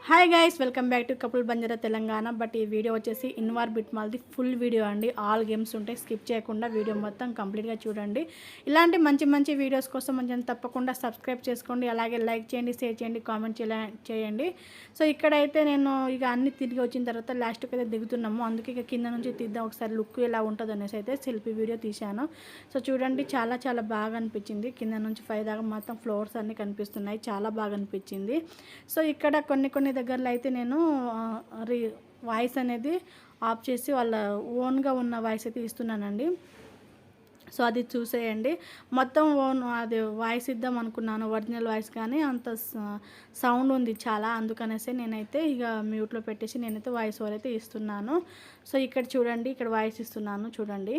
Hi guys, welcome back to couple Banjara Telangana. But ఈ video వచ్చేసి ఇన్వార్ bit మాల్ది full video అండి. All games ఉంటాయి, skip చేయకుండా వీడియో మొత్తం కంప్లీట్గా చూడండి. ఇలాంటి మంచి మంచి వీడియోస్ కోసం మంచి తప్పకుండా సబ్స్క్రైబ్ చేసుకోండి. అలాగే లైక్ చేయండి, షేర్ చేయండి, కామెంట్ చేయండి. సో ఇక్కడైతే నేను ఇక అన్ని తిరిగి వచ్చిన తర్వాత లాస్ట్కి అయితే దిగుతున్నాము. అందుకే ఇక కింద నుంచి తీద్దాం ఒకసారి లుక్ ఎలా ఉంటుంది అనేసి అయితే సెల్ఫీ వీడియో తీశాను. సో చూడండి, చాలా చాలా బాగా అనిపించింది. కింద నుంచి 5 దాకా మొత్తం ఫ్లోర్స్ అన్నీ కనిపిస్తున్నాయి, చాలా బాగా అనిపించింది. సో ఇక్కడ కొన్ని దగ్గరలో అయితే నేను వాయిస్ అనేది ఆఫ్ చేసి వాళ్ళ ఓన్గా ఉన్న వాయిస్ అయితే ఇస్తున్నానండి. సో అది చూసేయండి. మొత్తం ఓన్ అది వాయిస్ ఇద్దాం అనుకున్నాను, ఒరిజినల్ వాయిస్, కానీ అంత సౌండ్ ఉంది చాలా. అందుకనేసి నేనైతే ఇక మ్యూట్లో పెట్టేసి నేనైతే వాయిస్ ఓవర్ అయితే ఇస్తున్నాను. సో ఇక్కడ చూడండి, ఇక్కడ వాయిస్ ఇస్తున్నాను చూడండి.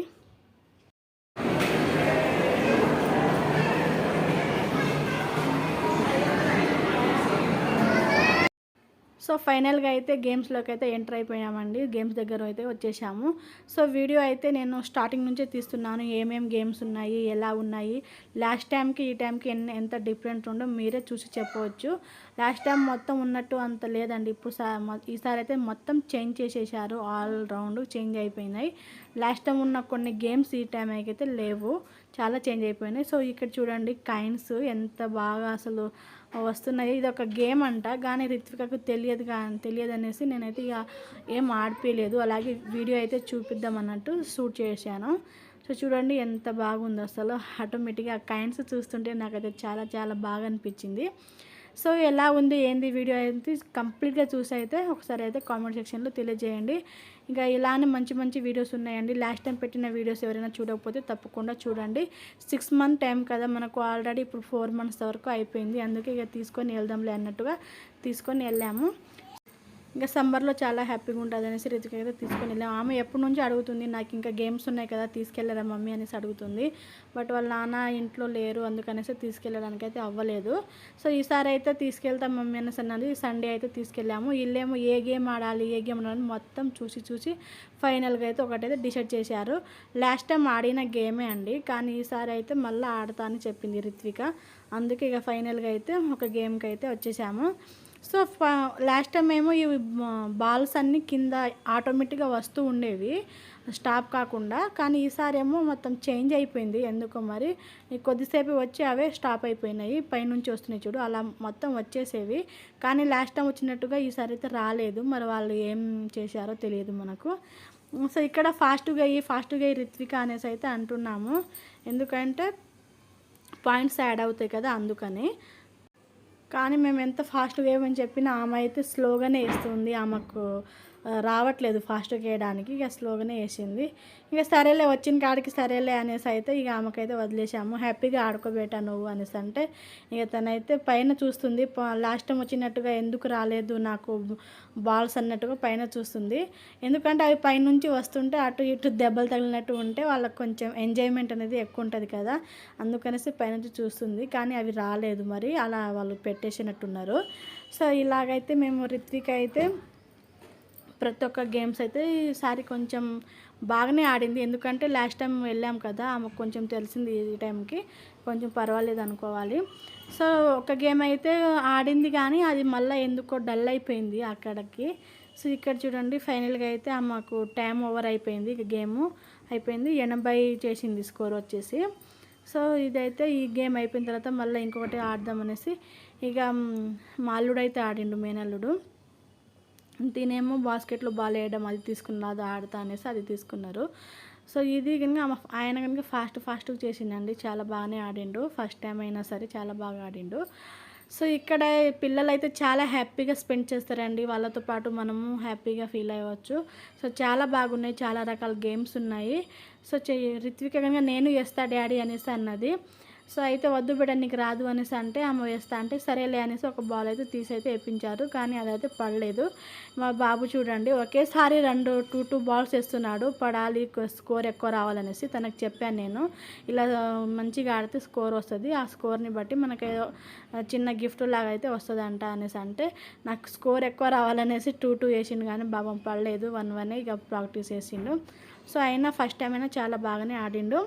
సో ఫైనల్గా అయితే గేమ్స్లోకి అయితే ఎంటర్ అయిపోయామండి. గేమ్స్ దగ్గర అయితే వచ్చేసాము. సో వీడియో అయితే నేను స్టార్టింగ్ నుంచే తీస్తున్నాను. ఏమేమి గేమ్స్ ఉన్నాయి, ఎలా ఉన్నాయి, లాస్ట్ టైంకి ఈ టైంకి ఎంత డిఫరెంట్ ఉందో మీరే చూసి చెప్పవచ్చు. లాస్ట్ టైం మొత్తం ఉన్నట్టు అంత లేదండి. ఇప్పుడు ఈసారి అయితే మొత్తం చేంజ్ చేసేసారు, ఆల్ రౌండ్ చేంజ్ అయిపోయినాయి. లాస్ట్ టైం ఉన్న కొన్ని గేమ్స్ ఈ టైం అయితే లేవు, చాలా చేంజ్ అయిపోయినాయి. సో ఇక్కడ చూడండి, కాయిన్స్ ఎంత బాగా అసలు వస్తున్నాయి. ఇది ఒక గేమ్ అంట, కానీ రిత్వికకు తెలియదు అనేసి నేనైతే ఇక ఏం ఆడిపోయలేదు. అలాగే వీడియో అయితే చూపిద్దాం అన్నట్టు షూట్ చేశాను. సో చూడండి ఎంత బాగుందో అసలు. ఆటోమేటిక్గా ఆ కాయిన్స్ చూస్తుంటే నాకైతే చాలా చాలా బాగా అనిపించింది. సో ఎలా ఉంది ఏంది వీడియో అయితే కంప్లీట్గా చూసి అయితే ఒకసారి అయితే కామెంట్ సెక్షన్లో తెలియజేయండి. ఇంకా ఇలానే మంచి మంచి వీడియోస్ ఉన్నాయండి. లాస్ట్ టైం పెట్టిన వీడియోస్ ఎవరైనా చూడకపోతే తప్పకుండా చూడండి. 6 మంత్ టైం కదా మనకు, ఆల్రెడీ ఇప్పుడు 4 మంత్స్ వరకు అయిపోయింది. అందుకే ఇక తీసుకొని వెళ్దాంలే అన్నట్టుగా తీసుకొని వెళ్ళాము. ఇంకా సమ్మర్లో చాలా హ్యాపీగా ఉంటుంది అనేసి రితిక అయితే తీసుకొని వెళ్ళాము. ఆమె ఎప్పటి నుంచి అడుగుతుంది, నాకు ఇంకా గేమ్స్ ఉన్నాయి కదా తీసుకెళ్ళరా మమ్మీ అనేసి అడుగుతుంది. బట్ వాళ్ళ నాన్న ఇంట్లో లేరు, అందుకనేసి తీసుకెళ్ళడానికి అయితే అవ్వలేదు. సో ఈసారి అయితే తీసుకెళ్తాం మమ్మీ అనేసి అన్నది. సండే అయితే తీసుకెళ్ళాము. వీళ్ళేమో ఏ గేమ్ ఆడాలి మొత్తం చూసి ఫైనల్గా అయితే ఒకటైతే డిసైడ్ చేశారు. లాస్ట్ టైం ఆడిన గేమే అండి, కానీ ఈసారి అయితే మళ్ళీ ఆడతా అని చెప్పింది రిత్విక. అందుకే ఇక ఫైనల్గా అయితే ఒక గేమ్కి అయితే వచ్చేసాము. సో లాస్ట్ టైం ఏమో ఈ బాల్స్ అన్నీ కింద ఆటోమేటిక్గా వస్తూ ఉండేవి, స్టాప్ కాకుండా. కానీ ఈసారి ఏమో మొత్తం చేంజ్ అయిపోయింది ఎందుకో మరి. కొద్దిసేపు వచ్చి అవే స్టాప్ అయిపోయినాయి, పైనుంచి వస్తున్నాయి చూడు, అలా మొత్తం వచ్చేసేవి. కానీ లాస్ట్ టైం వచ్చినట్టుగా ఈసారి అయితే రాలేదు. మరి వాళ్ళు ఏం చేశారో తెలియదు మనకు. సో ఇక్కడ ఫాస్ట్గా అయ్యి రిత్విక అనేసి అయితే అంటున్నాము, ఎందుకంటే పాయింట్స్ యాడ్ అవుతాయి కదా అందుకని. కానీ మేము ఎంత ఫాస్ట్గా వేయమని చెప్పినా ఆమె అయితే స్లోగానే వేస్తుంది. ఆమెకు రావట్లేదు ఫాస్ట్గా వేయడానికి, ఇక స్లోగానే వేసింది. ఇక సరేలే, వచ్చిన కాడికి సరేలే అనేసి అయితే ఇక ఆమెకైతే వదిలేసాము. హ్యాపీగా ఆడుకోబెట్టా నువ్వు అనేసి అంటే ఇక తనైతే పైన చూస్తుంది. లాస్ట్ టైం వచ్చినట్టుగా ఎందుకు రాలేదు నాకు బాల్స్ అన్నట్టుగా పైన చూస్తుంది. ఎందుకంటే అవి పైనుంచి వస్తుంటే అటు ఇటు దెబ్బలు తగిలినట్టు ఉంటే వాళ్ళకి కొంచెం ఎంజాయ్మెంట్ అనేది ఎక్కువ ఉంటుంది కదా, అందుకనేసి పైనుంచి చూస్తుంది. కానీ అవి రాలేదు, మరి అలా వాళ్ళు పెట్టేసినట్టున్నారు. సో ఇలాగైతే మేము రిత్విక అయితే ప్రతి ఒక్క గేమ్స్ అయితే ఈసారి కొంచెం బాగానే ఆడింది. ఎందుకంటే లాస్ట్ టైం వెళ్ళాం కదా, ఆమెకు కొంచెం తెలిసింది ఈ టైంకి, కొంచెం పర్వాలేదు అనుకోవాలి. సో ఒక గేమ్ అయితే ఆడింది, కానీ అది మళ్ళీ ఎందుకో డల్ అయిపోయింది అక్కడికి. సో ఇక్కడ చూడండి, ఫైనల్గా అయితే ఆమెకు టైం ఓవర్ అయిపోయింది, గేమ్ అయిపోయింది, 80 చేసింది స్కోర్ వచ్చేసి. సో ఇదైతే ఈ గేమ్ అయిపోయిన తర్వాత మళ్ళీ ఇంకొకటి ఆడదామనేసి ఇక మా అల్లుడు అయితే ఆడిండు, మేనల్లుడు. తినేమో బాస్కెట్లో బాల్ వేయడం అది తీసుకున్నారు, అది ఆడతా అనేసి అది తీసుకున్నారు. సో ఇది కనుక ఆయన కనుక ఫాస్ట్గా చేసిండండి, చాలా బాగానే ఆడిండు. ఫస్ట్ టైం అయినా సరే చాలా బాగా ఆడిండు. సో ఇక్కడ పిల్లలు అయితే చాలా హ్యాపీగా స్పెండ్ చేస్తారండి, వాళ్ళతో పాటు మనము హ్యాపీగా ఫీల్ అవ్వచ్చు. సో చాలా బాగున్నాయి, చాలా రకాల గేమ్స్ ఉన్నాయి. సో రిత్విక కనుక నేను వేస్తా డాడీ అనేసి అన్నది. సో అయితే వద్దు బిడ్డ నీకు రాదు అనేసి అంటే ఆమె వేస్తా అంటే సరేలే అనేసి ఒక బాల్ అయితే తీసైతే వేయించారు, కానీ అదైతే పడలేదు. మా బాబు చూడండి ఒకేసారి 2 బాల్స్ వేస్తున్నాడు, పడాలి స్కోర్ ఎక్కువ రావాలనేసి తనకు చెప్పాను నేను. ఇలా మంచిగా ఆడితే స్కోర్ వస్తుంది, ఆ స్కోర్ని బట్టి మనకి చిన్న గిఫ్ట్ లాగా అయితే వస్తుందంట అనేసి అంటే నాకు స్కోర్ ఎక్కువ రావాలనేసి 2 వేసిండు, కానీ బాబం పడలేదు, 1-1 ఇక ప్రాక్టీస్ చేసిండు. సో అయినా ఫస్ట్ టైం అయినా చాలా బాగానే ఆడిండు.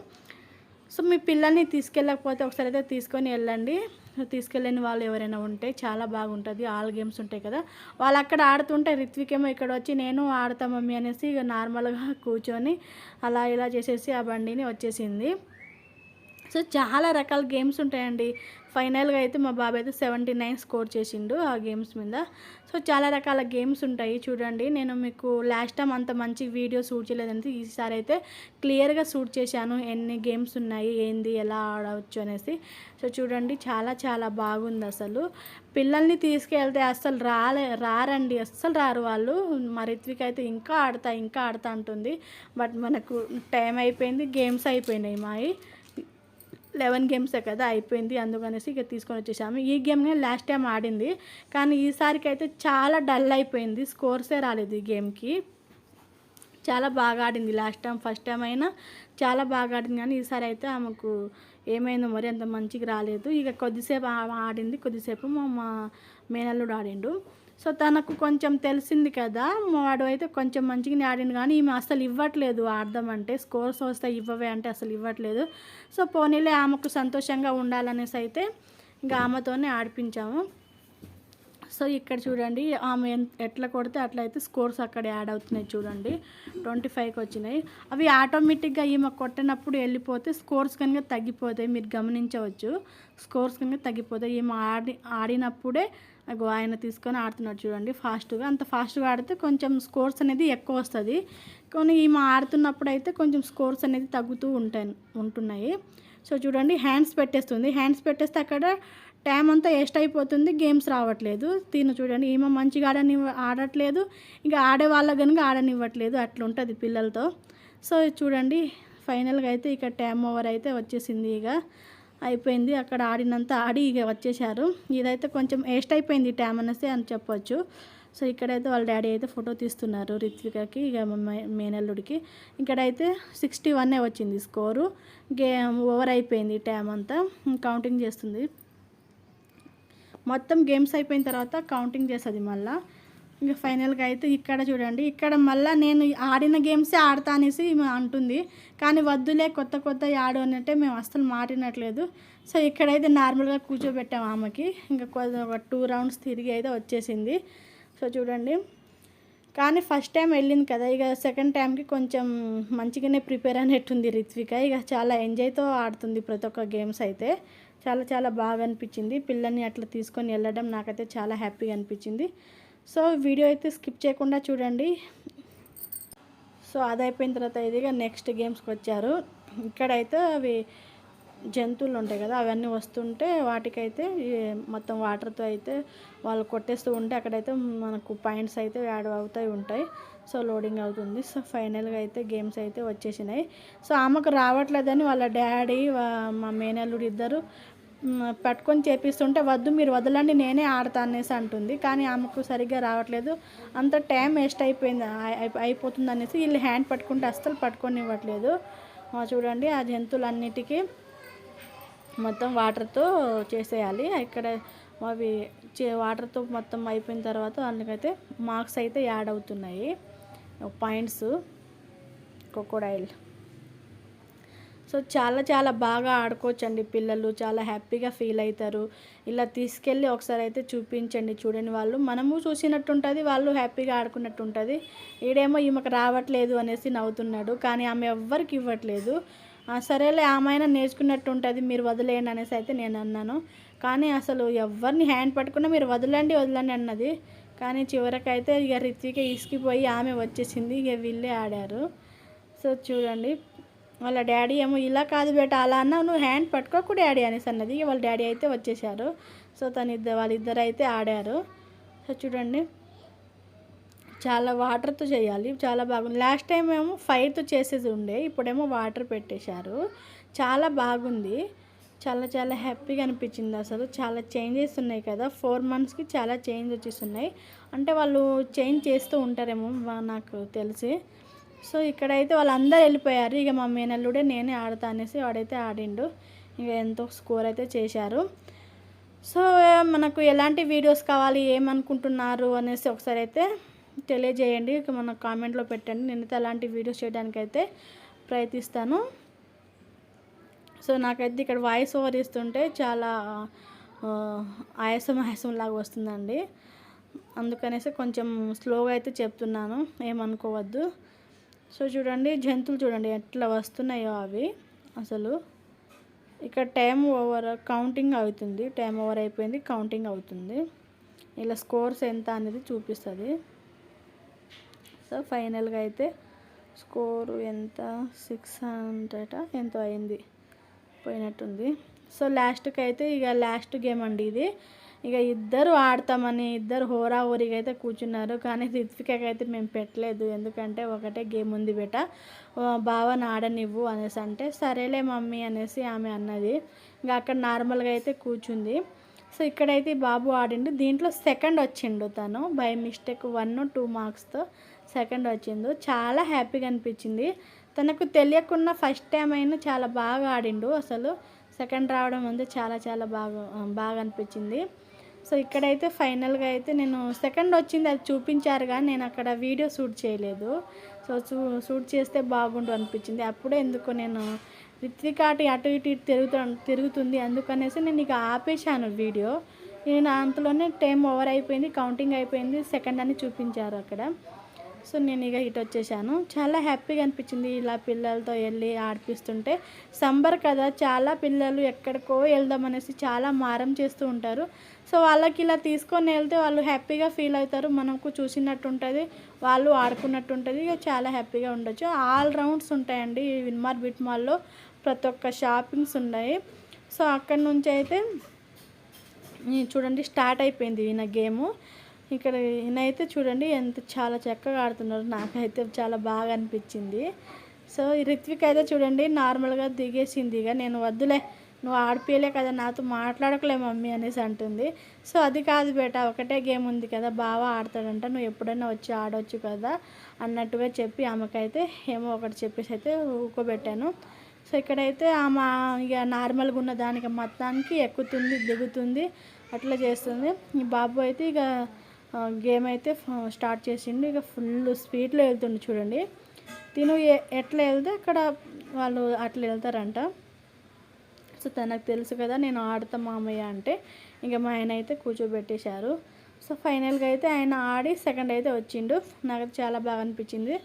సో మీ పిల్లల్ని తీసుకెళ్ళకపోతే ఒకసారి అయితే తీసుకొని వెళ్ళండి, తీసుకెళ్ళని వాళ్ళు ఎవరైనా ఉంటే చాలా బాగుంటుంది. ఆల్ గేమ్స్ ఉంటాయి కదా, వాళ్ళు అక్కడ ఆడుతుంటే రిత్వికేమో ఇక్కడ వచ్చి నేను ఆడతా మమ్మీ అనేసి ఇక నార్మల్గా కూర్చొని అలా ఇలా చేసేసి ఆ బండిని వచ్చేసింది. సో చాలా రకాల గేమ్స్ ఉంటాయండి. ఫైనల్గా అయితే మా బాబాయ్ అయితే 79 స్కోర్ చేసిండు ఆ గేమ్స్ మీద. సో చాలా రకాల గేమ్స్ ఉంటాయి చూడండి. నేను మీకు లాస్ట్ టైం అంత మంచి వీడియో షూట్ చేయలేదంటే ఈసారి అయితే క్లియర్గా షూట్ చేశాను, ఎన్ని గేమ్స్ ఉన్నాయి, ఏంది, ఎలా ఆడవచ్చు అనేసి. సో చూడండి చాలా చాలా బాగుంది అసలు. పిల్లల్ని తీసుకెళ్తే అస్సలు రారండి, అస్సలు రారు వాళ్ళు. మా రిత్విక్ అయితే ఇంకా ఆడతా అంటుంది. బట్ మనకు టైం అయిపోయింది, గేమ్స్ అయిపోయినాయి మావి. 11 గేమ్సే కదా అయిపోయింది, అందుకనేసి ఇక తీసుకొని వచ్చేసాము. ఈ గేమ్నే లాస్ట్ టైం ఆడింది, కానీ ఈసారికి అయితే చాలా డల్ అయిపోయింది, స్కోర్సే రాలేదు ఈ గేమ్కి. చాలా బాగా ఆడింది లాస్ట్ టైం, ఫస్ట్ టైం అయినా చాలా బాగా ఆడింది, కానీ ఈసారి అయితే ఆమెకు ఏమైందో మరి అంత మంచిగా రాలేదు. ఇక కొద్దిసేపు ఆడింది, కొద్దిసేపు మా మేనల్లుడు ఆడిండు. సో తనకు కొంచెం తెలిసింది కదా, వాడు అయితే కొంచెం మంచిగానే ఆడిండు, కానీ ఈమె అసలు ఇవ్వట్లేదు ఆడదామంటే. స్కోర్స్ వస్తాయి ఇవ్వవే అంటే అసలు ఇవ్వట్లేదు. సో పోనీలే ఆమెకు సంతోషంగా ఉండాలనేసి అయితే ఇంకా ఆమెతోనే ఆడిపించాము. సో ఇక్కడ చూడండి ఆమె ఎట్లా కొడితే అట్లా అయితే స్కోర్స్ అక్కడ యాడ్ అవుతున్నాయి చూడండి. 25కి వచ్చినాయి. అవి ఆటోమేటిక్గా ఈమె కొట్టినప్పుడు వెళ్ళిపోతే స్కోర్స్ కనుక తగ్గిపోతాయి, మీరు గమనించవచ్చు. స్కోర్స్ కనుక తగ్గిపోతాయి. ఈమె ఆడినప్పుడే ఆయన తీసుకొని ఆడుతున్నాడు చూడండి ఫాస్ట్గా. అంత ఫాస్ట్గా ఆడితే కొంచెం స్కోర్స్ అనేది ఎక్కువ వస్తుంది, కానీ ఈమె ఆడుతున్నప్పుడు అయితే కొంచెం స్కోర్స్ అనేది తగ్గుతూ ఉంటున్నాయి. సో చూడండి హ్యాండ్స్ పెట్టేస్తుంది, హ్యాండ్స్ పెట్టేస్తే అక్కడ టైం అంతా వేస్ట్ అయిపోతుంది, గేమ్స్ రావట్లేదు. చూడండి ఈమె మంచిగా ఆడట్లేదు, ఇంకా ఆడే వాళ్ళ కనుక ఆడనివ్వట్లేదు, అట్లా ఉంటుంది పిల్లలతో. సో చూడండి ఫైనల్గా అయితే ఇక టైం ఓవర్ అయితే వచ్చేసింది, ఇక అయిపోయింది. అక్కడ ఆడినంత ఆడి ఇక వచ్చేసారు. ఇదైతే కొంచెం వేస్ట్ అయిపోయింది టైం అనేసి అని చెప్పొచ్చు. సో ఇక్కడైతే వాళ్ళ డాడీ అయితే ఫోటో తీస్తున్నారు రిత్వికకి, ఇక మేనల్లుడికి. ఇక్కడైతే 61 వచ్చింది స్కోరు. గేమ్ ఓవర్ అయిపోయింది, టైం అంతా కౌంటింగ్ చేస్తుంది. మొత్తం గేమ్స్ అయిపోయిన తర్వాత కౌంటింగ్ చేస్తుంది మళ్ళీ. ఇంకా ఫైనల్గా అయితే ఇక్కడ చూడండి, ఇక్కడ మళ్ళీ నేను ఆడిన గేమ్సే ఆడతా అనేసి అంటుంది, కానీ వద్దులే కొత్త ఆడు అన్నట్టే మేము అస్సలు మాటినట్లేదు. సో ఇక్కడైతే నార్మల్గా కూర్చోబెట్టాము ఆమెకి. ఇంకా ఒక 2 రౌండ్స్ తిరిగి అయితే వచ్చేసింది. సో చూడండి, కానీ ఫస్ట్ టైం వెళ్ళింది కదా, ఇక సెకండ్ టైంకి కొంచెం మంచిగానే ప్రిపేర్ అనేట్టుంది రిత్విక. ఇక చాలా ఎంజాయ్తో ఆడుతుంది ప్రతి ఒక్క గేమ్స్ అయితే. చాలా చాలా బాగా అనిపించింది. పిల్లల్ని అట్లా తీసుకొని వెళ్ళడం నాకైతే చాలా హ్యాపీగా అనిపించింది. సో వీడియో అయితే స్కిప్ చేయకుండా చూడండి. సో అది అయిపోయిన తర్వాత ఇదిగా నెక్స్ట్ గేమ్స్కి వచ్చారు. ఇక్కడైతే అవి జంతువులు ఉంటాయి కదా, అవన్నీ వస్తుంటే వాటికైతే మొత్తం వాటర్తో అయితే వాళ్ళు కొట్టేస్తూ ఉంటే అక్కడైతే మనకు పాయింట్స్ అయితే యాడ్ ఉంటాయి. సో లోడింగ్ అవుతుంది. సో ఫైనల్గా అయితే గేమ్స్ అయితే వచ్చేసినాయి. సో ఆమెకు రావట్లేదని వాళ్ళ డాడీ మా మేనల్లుడు ఇద్దరు పట్టుకొని చేపిస్తుంటే వద్దు మీరు వదలండి నేనే ఆడతా అనేసి అంటుంది, కానీ ఆమెకు సరిగ్గా రావట్లేదు. అంత టైం వేస్ట్ అయిపోతుంది అనేసి వీళ్ళు హ్యాండ్ పట్టుకుంటే అస్సలు పట్టుకొని ఇవ్వట్లేదు. చూడండి ఆ జంతువులన్నిటికీ మొత్తం వాటర్తో చేసేయాలి. ఇక్కడ అవి వాటర్తో మొత్తం అయిపోయిన తర్వాత అందుకైతే మార్క్స్ అయితే యాడ్ అవుతున్నాయి, పాయింట్స్, క్రొకోడైల్. సో చాలా చాలా బాగా ఆడుకోవచ్చండి పిల్లలు, చాలా హ్యాపీగా ఫీల్ అవుతారు. ఇలా తీసుకెళ్ళి ఒకసారి అయితే చూపించండి, చూడని వాళ్ళు మనము చూసినట్టు ఉంటుంది, వాళ్ళు హ్యాపీగా ఆడుకున్నట్టు ఉంటుంది. ఈడేమో ఈమెకు రావట్లేదు అనేసి నవ్వుతున్నాడు, కానీ ఆమె ఎవ్వరికి ఇవ్వట్లేదు. సరేలే ఆమె నేర్చుకున్నట్టు ఉంటుంది, మీరు వదిలేయండి అనేసి అయితే నేను అన్నాను, కానీ అసలు ఎవరిని హ్యాండ్ పట్టుకున్నా మీరు వదలండి అన్నది. కానీ చివరికైతే ఇక రిత్విక ఇసుకిపోయి ఆమె వచ్చేసింది, ఇక వీళ్ళే ఆడారు. సో చూడండి వాళ్ళ డాడీ ఏమో ఇలా కాదు బేట అలా అన్నా, నువ్వు హ్యాండ్ పట్టుకోకు డాడీ అనేసి అన్నది. వాళ్ళ డాడీ అయితే వచ్చేసారు. సో వాళ్ళిద్దరు అయితే ఆడారు. సో చూడండి చాలా వాటర్తో చేయాలి, చాలా బాగుంది. లాస్ట్ టైం ఏమో ఫైర్తో చేసేది ఉండే, ఇప్పుడేమో వాటర్ పెట్టేశారు. చాలా బాగుంది, చాలా చాలా హ్యాపీగా అనిపించింది. అసలు చాలా చేంజెస్ ఉన్నాయి కదా, 4 monthsకి చాలా చేంజ్ వచ్చేస్తున్నాయి. అంటే వాళ్ళు చేంజ్ చేస్తూ ఉంటారేమో నాకు తెలిసి. సో ఇక్కడైతే వాళ్ళందరూ వెళ్ళిపోయారు. ఇక మా మేనల్లుడే నేనే ఆడతా అనేసి వాడైతే ఆడిండు. ఇక ఎంతో స్కోర్ అయితే చేశారు. సో మనకు ఎలాంటి వీడియోస్ కావాలి, ఏమనుకుంటున్నారు అనేసి ఒకసారి అయితే తెలియజేయండి, ఇక మన కామెంట్లో పెట్టండి. నేనైతే అలాంటి వీడియోస్ చేయడానికైతే ప్రయత్నిస్తాను. సో నాకైతే ఇక్కడ వాయిస్ ఓవర్ ఇస్తుంటే చాలా ఆయాసం ఆయాసం లాగా వస్తుందండి. అందుకనేసి కొంచెం స్లోగా అయితే చెప్తున్నాను, ఏమనుకోవద్దు. సో చూడండి, జంతువులు చూడండి ఎట్లా వస్తున్నాయో అవి. అసలు ఇక్కడ టైం ఓవర్ కౌంటింగ్ అవుతుంది, టైం ఓవర్ అయిపోయింది, కౌంటింగ్ అవుతుంది. ఇలా స్కోర్స్ ఎంత అనేది చూపిస్తుంది. సో ఫైనల్గా అయితే స్కోరు ఎంత 600 ఎంతో అయింది, పోయినట్టుంది. సో లాస్ట్కి అయితే ఇక లాస్ట్ గేమ్ అండి ఇది. ఇక ఇద్దరు ఆడతామని ఇద్దరు హోరాహోరీగా అయితే కూర్చున్నారు. కానీ రిత్వికకి అయితే మేము పెట్టలేదు, ఎందుకంటే ఒకటే గేమ్ ఉంది బేట, బావని ఆడనివ్వు అనేసి అంటే సరేలే మమ్మీ అనేసి ఆమె అన్నది. ఇంకా అక్కడ నార్మల్గా అయితే కూర్చుంది. సో ఇక్కడైతే బాబు ఆడిండు, దీంట్లో సెకండ్ వచ్చిండు తను, బై మిస్టేక్ 1-2 మార్క్స్తో సెకండ్ వచ్చిండు. చాలా హ్యాపీగా అనిపించింది. తనకు తెలియకుండా ఫస్ట్ టైం అయినా చాలా బాగా ఆడిండు. అసలు సెకండ్ రావడం అంటే చాలా చాలా బాగా అనిపించింది. సో ఇక్కడైతే ఫైనల్గా అయితే నేను సెకండ్ వచ్చింది అది చూపించారు, కానీ నేను అక్కడ వీడియో షూట్ చేయలేదు. సో షూట్ చేస్తే బాగుండు అనిపించింది. అప్పుడే ఎందుకో నేను రిత్విక అటు ఇటు తిరుగుతుంది, అందుకనేసి నేను ఇక ఆపేశాను వీడియో. నేను అంతలోనే టైం ఓవర్ అయిపోయింది, కౌంటింగ్ అయిపోయింది, సెకండ్ అని చూపించారు అక్కడ. సో నేను ఇక ఇటు వచ్చేసాను. చాలా హ్యాపీగా అనిపించింది ఇలా పిల్లలతో వెళ్ళి ఆడిపిస్తుంటే. సంబర్ కదా, చాలా పిల్లలు ఎక్కడికో వెళ్దామనేసి చాలా మారం చేస్తూ ఉంటారు. సో వాళ్ళకి ఇలా తీసుకొని వెళ్తే వాళ్ళు హ్యాపీగా ఫీల్ అవుతారు, మనకు చూసినట్టు ఉంటుంది, వాళ్ళు ఆడుకున్నట్టు ఉంటుంది. ఇక చాలా హ్యాపీగా ఉండొచ్చు. ఆల్ రౌండ్స్ ఉంటాయండి విన్మార్ బిట్ మాల్లో, ప్రతి ఒక్క షాపింగ్స్ ఉన్నాయి. సో అక్కడి నుంచి అయితే చూడండి స్టార్ట్ అయిపోయింది ఈయన గేము. ఇక్కడ ఈయనైతే చూడండి ఎంత చాలా చక్కగా ఆడుతున్నారు, నాకైతే చాలా బాగా అనిపించింది. సో ఈ రిత్విక్ అయితే చూడండి నార్మల్గా దిగేసింది. ఇక నేను వద్దులే, నువ్వు ఆడిపోయలే కదా, నాతో మాట్లాడకలే మమ్మీ అనేసి అంటుంది. సో అది కాదు బేట, ఒకటే గేమ్ ఉంది కదా, బాగా ఆడతాడంట, నువ్వు ఎప్పుడైనా వచ్చి ఆడవచ్చు కదా అన్నట్టుగా చెప్పి ఆమెకైతే ఏమో ఒకటి చెప్పేసి అయితే ఊకోబెట్టాను. సో ఇక్కడైతే ఆమె ఇక నార్మల్గా ఉన్న దానికి మొత్తానికి ఎక్కుతుంది దిగుతుంది అట్లా చేస్తుంది. ఈ బాబు అయితే ఇక గేమ్ అయితే స్టార్ట్ చేసిండు. ఇక ఫుల్ స్పీడ్లో వెళ్తుండు చూడండి. తిను ఎట్లా వెళ్తే అక్కడ వాళ్ళు అట్లా వెళ్తారంట. సో తనకు తెలుసు కదా నేను ఆడతా మామయ్య అంటే, ఇక మా ఆయన అయితే కూర్చోబెట్టేశారు. సో ఫైనల్గా అయితే ఆయన ఆడి సెకండ్ అయితే వచ్చిండు. నాకు చాలా బాగా అనిపించింది.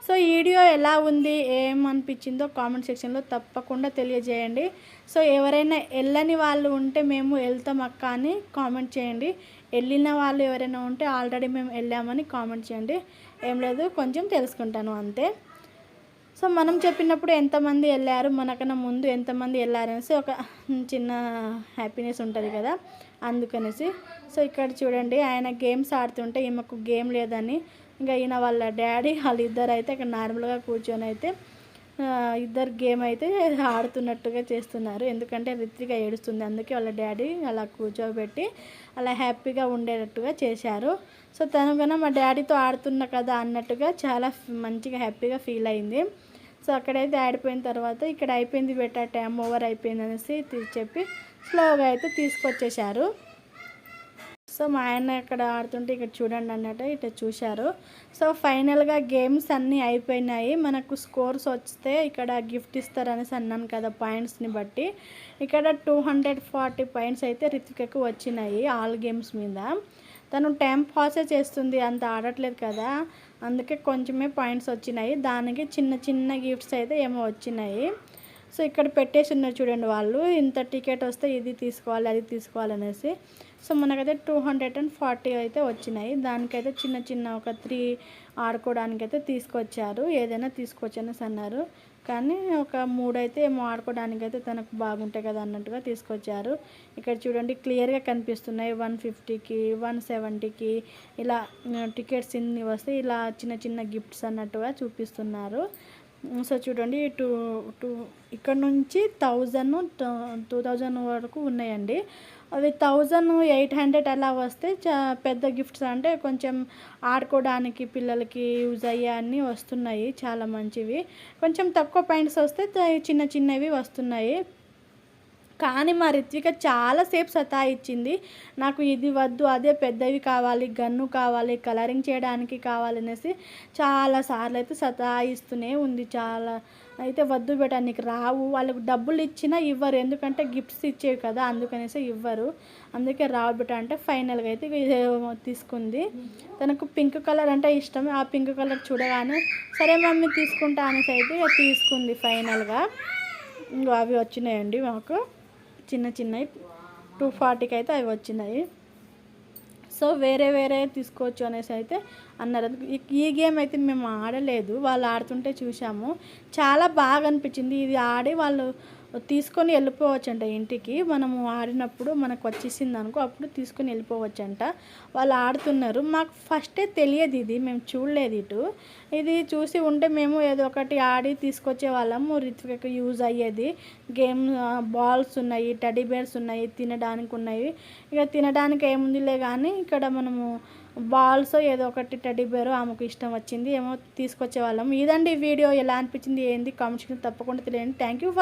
సో ఈ వీడియో ఎలా ఉంది, ఏమనిపించిందో కామెంట్ సెక్షన్లో తప్పకుండా తెలియజేయండి. సో ఎవరైనా వెళ్ళని వాళ్ళు ఉంటే మేము వెళ్తాం అక్క అని కామెంట్ చేయండి. వెళ్ళిన వాళ్ళు ఎవరైనా ఉంటే ఆల్రెడీ మేము వెళ్ళామని కామెంట్ చేయండి. ఏం లేదు, కొంచెం తెలుసుకుంటాను అంతే. సో మనం చెప్పినప్పుడు ఎంతమంది వెళ్ళారు, మనకన్నా ముందు ఎంతమంది వెళ్ళారనేసి ఒక చిన్న హ్యాపీనెస్ ఉంటుంది కదా, అందుకనేసి. సో ఇక్కడ చూడండి ఆయన గేమ్స్ ఆడుతుంటే ఈమెకు గేమ్ లేదని ఇంకా ఈయన వాళ్ళ డాడీ వాళ్ళిద్దరు అయితే ఇక్కడ నార్మల్గా కూర్చొని అయితే ఇద్దరు గేమ్ అయితే ఆడుతున్నట్టుగా చేస్తున్నారు. ఎందుకంటే రిత్విక ఏడుస్తుంది, అందుకే వాళ్ళ డాడీ అలా కూర్చోబెట్టి అలా హ్యాపీగా ఉండేటట్టుగా చేశారు. సో తను కన్నా మా డాడీతో ఆడుతున్నా కదా అన్నట్టుగా చాలా మంచిగా హ్యాపీగా ఫీల్ అయింది. సో అక్కడైతే ఆడిపోయిన తర్వాత ఇక్కడ అయిపోయింది బెట్ట, టైం ఓవర్ అయిపోయింది అనేసి చెప్పి స్లోగా అయితే తీసుకొచ్చేసారు. సో మా ఆయన ఇక్కడ ఆడుతుంటే ఇక్కడ చూడండి అన్నట్టు ఇట్లా చూశారు. సో ఫైనల్గా గేమ్స్ అన్నీ అయిపోయినాయి. మనకు స్కోర్స్ వస్తే ఇక్కడ గిఫ్ట్ ఇస్తారనేసి అన్నాను కదా పాయింట్స్ని బట్టి. ఇక్కడ 240 పాయింట్స్ అయితే రిత్వికకు వచ్చినాయి ఆల్ గేమ్స్ మీద. తను టైం పాసే చేస్తుంది, అంత ఆడట్లేదు కదా, అందుకే కొంచెమే పాయింట్స్ వచ్చినాయి. దానికి చిన్న చిన్న గిఫ్ట్స్ అయితే ఏమో వచ్చినాయి. సో ఇక్కడ పెట్టేసి ఉన్నారు చూడండి వాళ్ళు, ఇంత టికెట్ వస్తే ఇది తీసుకోవాలి అది తీసుకోవాలనేసి. సో మనకైతే 240 అయితే వచ్చినాయి. దానికైతే చిన్న చిన్న ఒక 3 ఆడుకోవడానికైతే తీసుకొచ్చారు, ఏదైనా తీసుకోవచ్చనేసి అన్నారు. కానీ ఒక 3 అయితే ఏమో ఆడుకోవడానికైతే తనకు బాగుంటాయి కదా అన్నట్టుగా తీసుకొచ్చారు. ఇక్కడ చూడండి క్లియర్గా కనిపిస్తున్నాయి 150కి 170కి ఇలా టికెట్స్ ఇన్ని వస్తే ఇలా చిన్న చిన్న గిఫ్ట్స్ అన్నట్టుగా చూపిస్తున్నారు. సో చూడండి ఇక్కడ నుంచి 1000-2000 వరకు ఉన్నాయండి. అవి 1800 అలా వస్తే పెద్ద గిఫ్ట్స్ అంటే కొంచెం ఆడుకోవడానికి పిల్లలకి యూజ్ అయ్యే అన్నీ వస్తున్నాయి, చాలా మంచివి. కొంచెం తక్కువ పాయింట్స్ వస్తే చిన్న చిన్నవి వస్తున్నాయి. కానీ మా రిత్విక చాలాసేపు సతాయిచ్చింది. నాకు ఇది వద్దు, అదే పెద్దవి కావాలి, గన్ను కావాలి, కలరింగ్ చేయడానికి కావాలనేసి చాలాసార్లు అయితే సతాయిస్తూనే ఉంది. చాలా అయితే వద్దు బేటా నీకు రావు, వాళ్ళకు డబ్బులు ఇచ్చినా ఇవ్వరు, ఎందుకంటే గిఫ్ట్స్ ఇచ్చేవి కదా అందుకనేసి ఇవ్వరు, అందుకే రావు బేటా అంటే ఫైనల్గా అయితే తీసుకుంది. తనకు పింక్ కలర్ అంటే ఇష్టం. ఆ పింక్ కలర్ చూడగానే సరే మమ్మీ తీసుకుంటా అనేసి అయితే తీసుకుంది ఫైనల్గా. ఇంకో అవి వచ్చినాయండి మాకు చిన్న చిన్నవి 240కి అయితే అవి వచ్చినాయి. సో వేరే వేరే తీసుకోవచ్చు అనేసి అయితే అన్నారు. ఈ గేమ్ అయితే మేము ఆడలేదు, వాళ్ళు ఆడుతుంటే చూసాము, చాలా బాగా అనిపించింది. ఇది ఆడి వాళ్ళు తీసుకొని వెళ్ళిపోవచ్చంట ఇంటికి. మనము ఆడినప్పుడు మనకు వచ్చేసింది అనుకో అప్పుడు తీసుకొని వెళ్ళిపోవచ్చంట. వాళ్ళు ఆడుతున్నారు. మాకు ఫస్టే తెలియదు, ఇది మేము చూడలేదు ఇటు. ఇది చూసి ఉంటే మేము ఏదో ఒకటి ఆడి తీసుకొచ్చే వాళ్ళము, రిత్వికకు యూజ్ అయ్యేది. గేమ్ బాల్స్ ఉన్నాయి, టెడ్డీ బేర్స్ ఉన్నాయి, తినడానికి ఉన్నాయి. ఇక తినడానికి ఏముందిలే కానీ ఇక్కడ మనము బాల్స్ ఏదో ఒకటి టెడ్డీ బేర్ ఆమెకు ఇష్టం వచ్చింది ఏమో తీసుకొచ్చే వాళ్ళం. ఇదండి వీడియో, ఎలా అనిపించింది ఏంది కామెంట్స్ తప్పకుండా తెలియండి. Thank you for